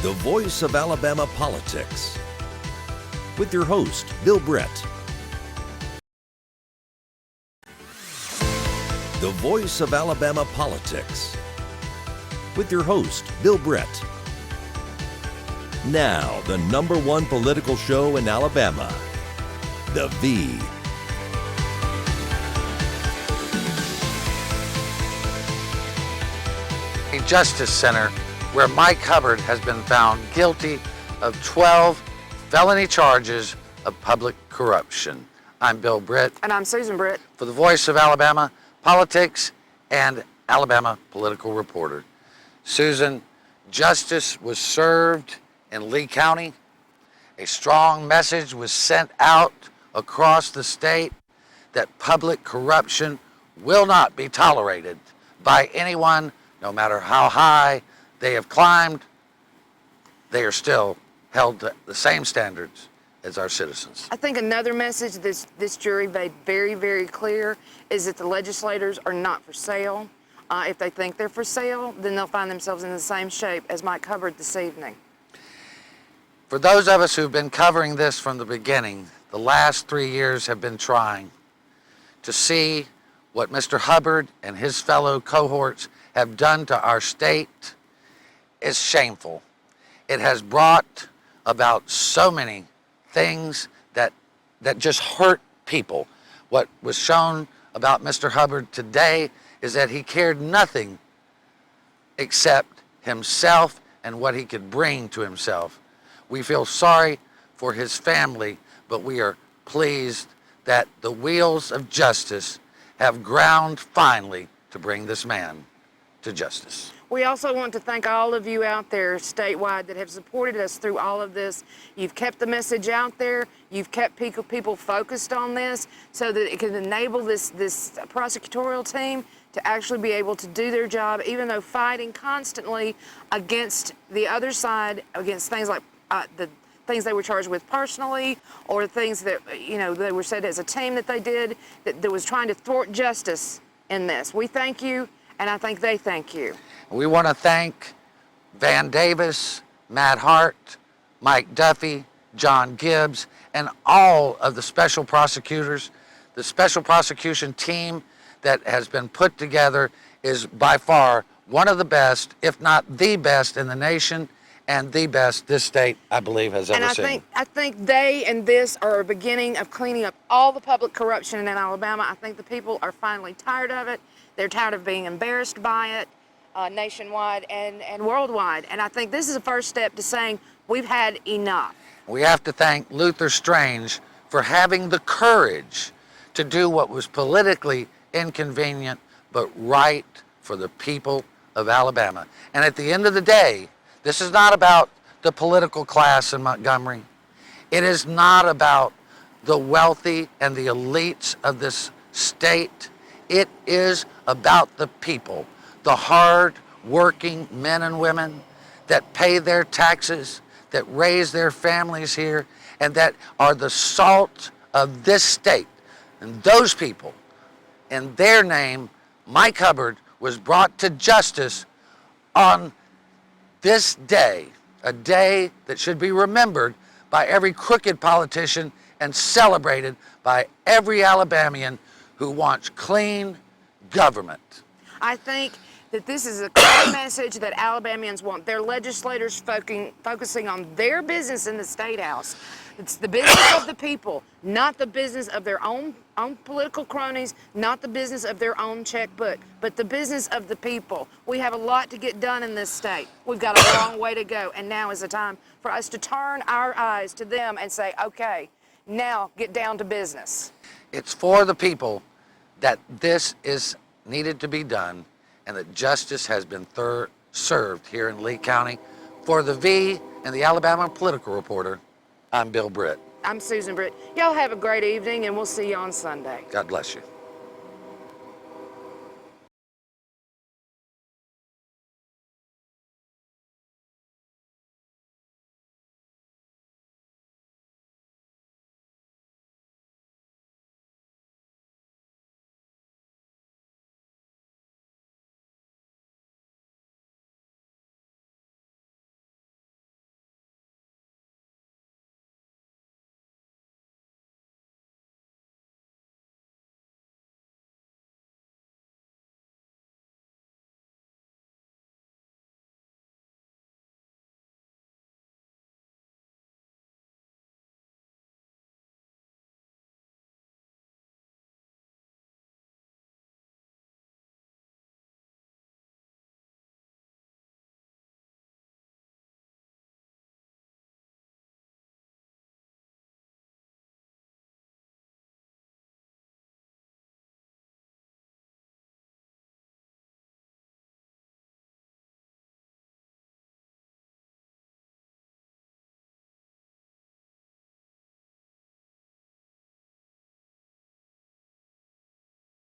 the voice of Alabama politics, with your host, Bill Brett. The voice of Alabama politics, with your host, Bill Brett. Now, the #1 political show in Alabama, The V. A Justice Center where Mike Hubbard has been found guilty of 12 felony charges of public corruption. I'm Bill Britt. And I'm Susan Britt. For the Voice of Alabama Politics and Alabama Political Reporter. Susan, justice was served in Lee County. A strong message was sent out across the state that public corruption will not be tolerated by anyone, no matter how high they have climbed. They are still held to the same standards as our citizens. I think another message this jury made very, very clear is that the legislators are not for sale. If they think they're for sale, then they'll find themselves in the same shape as Mike Hubbard this evening. For those of us who've been covering this from the beginning, the last 3 years have been trying. To see what Mr. Hubbard and his fellow cohorts have done to our state is shameful. It has brought about so many things that just hurt people. What was shown about Mr. Hubbard today is that he cared nothing except himself and what he could bring to himself. We feel sorry for his family, but we are pleased that the wheels of justice have ground finally to bring this man to justice. We also want to thank all of you out there statewide that have supported us through all of this. You've kept the message out there. You've kept people focused on this so that it can enable this prosecutorial team to actually be able to do their job, even though fighting constantly against the other side, against things like the things they were charged with personally, or things that, they were said as a team that they did, that was trying to thwart justice in this. We thank you, and I think they thank you. We want to thank Van Davis, Matt Hart, Mike Duffy, John Gibbs, and all of the special prosecutors. The special prosecution team that has been put together is by far one of the best, if not the best in the nation, and the best this state, I believe, has ever seen. I think they and this are a beginning of cleaning up all the public corruption in Alabama. I think the people are finally tired of it. They're tired of being embarrassed by it nationwide and worldwide. And I think this is a first step to saying we've had enough. We have to thank Luther Strange for having the courage to do what was politically inconvenient but right for the people of Alabama. And at the end of the day, this is not about the political class in Montgomery. It is not about the wealthy and the elites of this state. It is about the people, the hard-working men and women that pay their taxes, that raise their families here, and that are the salt of this state. And those people, in their name, Mike Hubbard was brought to justice on this day, a day that should be remembered by every crooked politician and celebrated by every Alabamian who wants clean government. I think that this is a clear message that Alabamians want their legislators focusing on their business in the State House. It's the business of the people, not the business of their own political cronies, not the business of their own checkbook, but the business of the people. We have a lot to get done in this state. We've got a long way to go, and now is the time for us to turn our eyes to them and say, okay, now get down to business. It's for the people that this is needed to be done, and that justice has been served here in Lee County. For the V and the Alabama Political Reporter, I'm Bill Britt. I'm Susan Britt. Y'all have a great evening, and we'll see you on Sunday. God bless you.